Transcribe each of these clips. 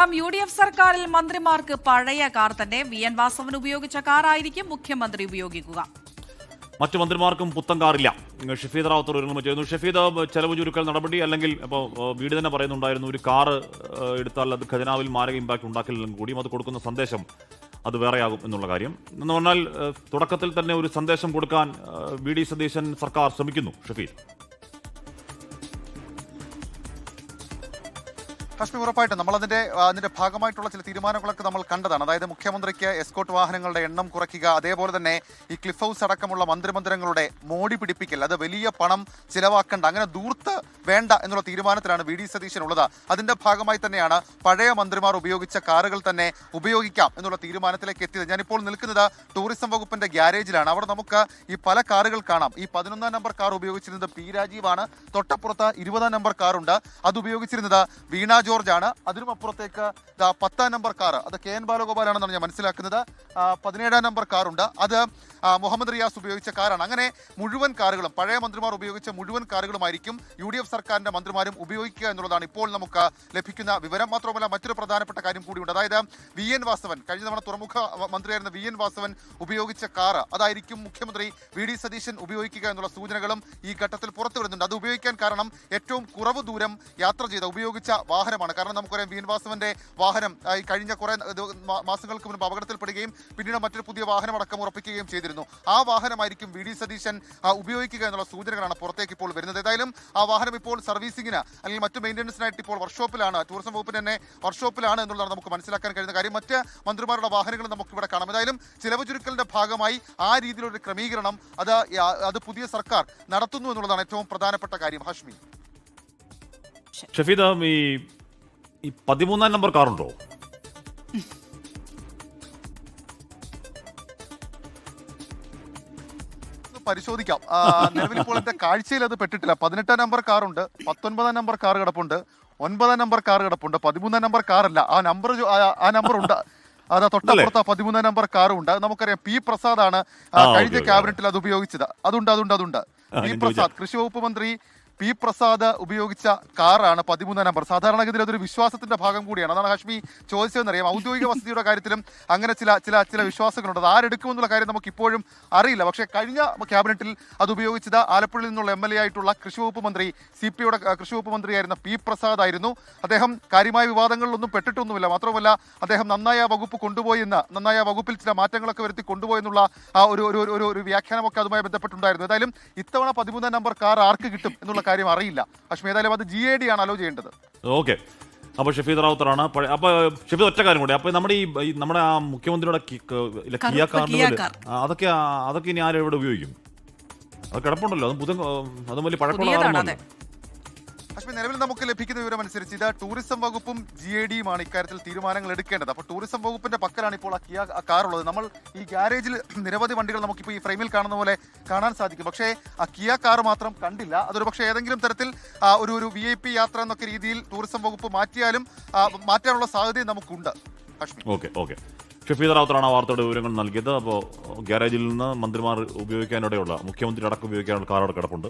UDF സർക്കാരിൽ മന്ത്രിമാർക്ക് പഴയ കാർ തന്നെ VN വാസവൻ ഉപയോഗിച്ച കാറായിരിക്കും മുഖ്യമന്ത്രി ഉപയോഗിക്കുക. മറ്റു മന്ത്രിമാർക്കും പുത്തൻ കാറില്ല. ഷഫീദ് റാവത്തർ ചെയ്യുന്നു. ഷഫീദ്, ചെലവ് ചുരുക്കൽ നടപടി അല്ലെങ്കിൽ ഇപ്പോൾ വീട് തന്നെ പറയുന്നുണ്ടായിരുന്നു, ഒരു കാറ് എടുത്താൽ അത് ഖജനാവിൽ മാരക ഇമ്പാക്ട് ഉണ്ടാക്കില്ലെങ്കിലും കൂടിയും അത് കൊടുക്കുന്ന സന്ദേശം അത് വേറെയാകും എന്നുള്ള കാര്യം എന്ന് പറഞ്ഞാൽ തുടക്കത്തിൽ തന്നെ ഒരു സന്ദേശം കൊടുക്കാൻ VD സതീശൻ സർക്കാർ ശ്രമിക്കുന്നു. ഷഫീദ്, ഹാഷ്മി, ഉറപ്പായിട്ടും നമ്മൾ അതിന്റെ ഭാഗമായിട്ടുള്ള ചില തീരുമാനങ്ങളൊക്കെ നമ്മൾ കണ്ടതാണ്. അതായത് മുഖ്യമന്ത്രിക്ക് എസ്കോർട്ട് വാഹനങ്ങളുടെ എണ്ണം കുറയ്ക്കുക, അതേപോലെ തന്നെ ഈ ക്ലിഫ് ഹൗസ് അടക്കമുള്ള മന്ത്രിമന്ദിരങ്ങളുടെ മോടി പിടിപ്പിക്കൽ, അത് വലിയ പണം ചിലവാക്കേണ്ട, അങ്ങനെ ദൂർത്ത് വേണ്ട എന്നുള്ള തീരുമാനത്തിലാണ് VD സതീശൻ ഉള്ളത്. അതിന്റെ ഭാഗമായി തന്നെയാണ് പഴയ മന്ത്രിമാർ ഉപയോഗിച്ച കാറുകൾ തന്നെ ഉപയോഗിക്കാം എന്നുള്ള തീരുമാനത്തിലേക്ക് എത്തിയത്. ഞാനിപ്പോൾ നിൽക്കുന്നത് ടൂറിസം വകുപ്പിന്റെ ഗ്യാരേജിലാണ്. അവിടെ നമുക്ക് ഈ പല കാറുകൾ കാണാം. ഈ 11ാം നമ്പർ കാർ ഉപയോഗിച്ചിരുന്നത് P രാജീവാണ്. തൊട്ടപ്പുറത്ത് 20ാം നമ്പർ കാറുണ്ട്, അത് ഉപയോഗിച്ചിരുന്നത് വീണ ജോർജ് ആണ്. അതിനും അപ്പുറത്തേക്ക് 10ാം നമ്പർ കാർ അത് KN ബാലഗോപാലാണെന്നാണ് ഞാൻ മനസ്സിലാക്കുന്നത്. 17ാം നമ്പർ കാറുണ്ട്, അത് മുഹമ്മദ് റിയാസ് ഉപയോഗിച്ച കാറാണ്. അങ്ങനെ മുഴുവൻ കാറുകളും പഴയ മന്ത്രിമാർ ഉപയോഗിച്ച മുഴുവൻ കാറുകളുമായിരിക്കും UDF സർക്കാരിന്റെ മന്ത്രിമാരും ഉപയോഗിക്കുക എന്നുള്ളതാണ് ഇപ്പോൾ നമുക്ക് ലഭിക്കുന്ന വിവരം. മാത്രമല്ല മറ്റൊരു പ്രധാനപ്പെട്ട കാര്യം കൂടിയുണ്ട്. അതായത് VN വാസവൻ, കഴിഞ്ഞ തവണ തുറമുഖ മന്ത്രിയായിരുന്ന VN വാസവൻ ഉപയോഗിച്ച കാറ് അതായിരിക്കും മുഖ്യമന്ത്രി VD സതീശൻ ഉപയോഗിക്കുക എന്നുള്ള സൂചനകളും ഈ ഘട്ടത്തിൽ പുറത്തു വരുന്നുണ്ട്. അത് ഉപയോഗിക്കാൻ കാരണം ഏറ്റവും കുറവ് ദൂരം യാത്ര ചെയ്ത ഉപയോഗിച്ച വാഹനമാണ്. കാരണം നമുക്കറിയാം VN വാസവന്റെ വാഹനം കഴിഞ്ഞ കുറെ മാസങ്ങൾക്ക് മുൻപ് അപകടത്തിൽപ്പെടുകയും പിന്നീട് മറ്റൊരു പുതിയ വാഹനം അടക്കം ഉറപ്പിക്കുകയും ചെയ്തിരുന്നു. ആ വാഹനമായിരിക്കും VD സതീശൻ ഉപയോഗിക്കുക എന്നുള്ള സൂചനകളാണ് പുറത്തേക്ക് ഇപ്പോൾ വരുന്നത്. ഏതായാലും ആ വാഹനം ഇപ്പോൾ സർവീസിങ്ങിന് അല്ലെങ്കിൽ മറ്റു മെയിൻ്റനൻസിനായിട്ട് ഇപ്പോൾ വർക്ക്ഷോപ്പിലാണ്, ടൂറിസം വകുപ്പിന് തന്നെ വർക്ക്ഷോപ്പിലാണ് എന്നുള്ളതാണ് നമുക്ക് മനസ്സിലാക്കാൻ കഴിയുന്ന കാര്യം. മറ്റ് മന്ത്രിമാരുടെ വാഹനങ്ങൾ നമുക്ക് ഇവിടെ കാണാം. ഏതായാലും ചിലവ് ചുരുക്കലിന്റെ ഭാഗമായി ആ രീതിയിലൊരു ക്രമീകരണം അത് പുതിയ സർക്കാർ നടത്തുന്നു എന്നുള്ളതാണ് ഏറ്റവും പ്രധാനപ്പെട്ട കാര്യം. ഹാഷ്മി, ഷഫീദ്, ഈ 13ാം നമ്പർ കാറുണ്ടോ? പരിശോധിക്കാം. നിലവിൽ ഇപ്പോൾ എന്റെ കാഴ്ചയിൽ അത് പെട്ടിട്ടില്ല. 18ാം നമ്പർ കാറുണ്ട്, 19ാം നമ്പർ കാർ കിടപ്പുണ്ട്, 9ാം നമ്പർ കാർ കിടപ്പുണ്ട്, 13ാം നമ്പർ കാറല്ല. ആ നമ്പർ ഉണ്ട്, അത് തൊട്ടപ്പുറത്ത് 13ാം നമ്പർ കാറും ഉണ്ട്. നമുക്കറിയാം P പ്രസാദാണ് കഴിഞ്ഞ ക്യാബിനറ്റിൽ അത് ഉപയോഗിച്ചത്. അതുണ്ട്. P പ്രസാദ്, കൃഷി വകുപ്പ് മന്ത്രി P പ്രസാദ് ഉപയോഗിച്ച കാറാണ് 13ാം നമ്പർ. സാധാരണഗതിയിൽ അതൊരു വിശ്വാസത്തിന്റെ ഭാഗം കൂടിയാണ്. അതാണ് ഹാഷ്മി ചോദിച്ചതെന്നറിയാം. ഔദ്യോഗിക വസതിയുടെ കാര്യത്തിലും അങ്ങനെ ചില വിശ്വാസങ്ങളുണ്ട്. അത് ആരെടുക്കുമെന്നുള്ള കാര്യം നമുക്ക് ഇപ്പോഴും അറിയില്ല. പക്ഷേ കഴിഞ്ഞ ക്യാബിനറ്റിൽ അത് ഉപയോഗിച്ചത് ആലപ്പുഴയിൽ നിന്നുള്ള MLA ആയിട്ടുള്ള കൃഷി വകുപ്പ് മന്ത്രി CPയുടെ കൃഷി വകുപ്പ് മന്ത്രിയായിരുന്ന P പ്രസാദ് ആയിരുന്നു. അദ്ദേഹം കാര്യമായ വിവാദങ്ങളിലൊന്നും പെട്ടിട്ടൊന്നുമില്ല. മാത്രമല്ല അദ്ദേഹം നന്നായി ആ വകുപ്പ് കൊണ്ടുപോയെന്ന്, നന്നായി ആ വകുപ്പിൽ ചില മാറ്റങ്ങളൊക്കെ വരുത്തി കൊണ്ടുപോയെന്നുള്ള ആ ഒരു വ്യാഖ്യാനമൊക്കെ അതുമായി ബന്ധപ്പെട്ടുണ്ടായിരുന്നു. ഏതായാലും ഇത്തവണ 13ാം നമ്പർ കാർ ആർക്ക് കിട്ടും എന്നുള്ള കാര്യം അറിയില്ല. പക്ഷേ ഏതായാലും അത് GAD ആണ് അലോ ചെയ്യേണ്ടത്. ഓക്കെ, അപ്പോൾ ഷഫീദ് റാവത്തറാണ്. അപ്പോൾ ഷഫീദ്, ഒറ്റ കാര്യം കൂടി, അപ്പോൾ നമ്മുടെ ആ മുഖ്യമന്ത്രിയുടെ കിയ കാർ അതൊക്കെ ഇനി ആരും എവിടെ ഉപയോഗിക്കും? അത് കിടപ്പുണ്ടല്ലോ, അതും വലിയ പഴക്കമുള്ള. പക്ഷേ നിലവിൽ നമുക്ക് ലഭിക്കുന്ന വിവരം അനുസരിച്ച് ഇത് ടൂറിസം വകുപ്പും GADയുമാണ് ഇക്കാര്യത്തിൽ തീരുമാനങ്ങൾ എടുക്കേണ്ടത്. അപ്പോൾ ടൂറിസം വകുപ്പിന്റെ പക്കലാണ് ഇപ്പോൾ ആ കിയ കാറുള്ളത്. നമ്മൾ ഈ ഗ്യാരേജിൽ നിരവധി വണ്ടികൾ നമുക്കിപ്പോൾ ഈ ഫ്രെയിമിൽ കാണുന്ന പോലെ കാണാൻ സാധിക്കും. പക്ഷേ ആ കിയ കാർ മാത്രം കണ്ടില്ല. അതൊരു പക്ഷേ ഏതെങ്കിലും തരത്തിൽ ഒരു VIP യാത്ര എന്നൊക്കെ രീതിയിൽ ടൂറിസം വകുപ്പ് മാറ്റാനുള്ള സാധ്യതയും നമുക്കുണ്ട്. ഓക്കെ, ഷഫീദ് റാവത്തറാണ് ആ വാർത്തയുടെ വിവരങ്ങൾ നൽകിയത്. അപ്പോൾ ഗ്യാരേജിൽ നിന്ന് മന്ത്രിമാർ ഉപയോഗിക്കാനിടയുള്ള, മുഖ്യമന്ത്രി അടക്കം ഉപയോഗിക്കാനുള്ള കാറോടെ കിടപ്പുണ്ട്.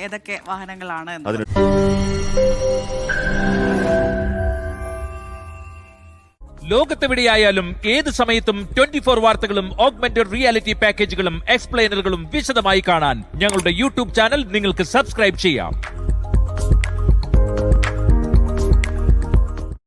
ഏതൊക്കെ വാഹനങ്ങളാണ്. ലോകത്തെവിടെയായാലും ഏത് സമയത്തും 24 വാർത്തകളും ഓഗ്മെന്റഡ് റിയാലിറ്റി പാക്കേജുകളും എക്സ്പ്ലെയിനറുകളും വിശദമായി കാണാൻ ഞങ്ങളുടെ YouTube ചാനൽ നിങ്ങൾക്ക് സബ്സ്ക്രൈബ് ചെയ്യാം.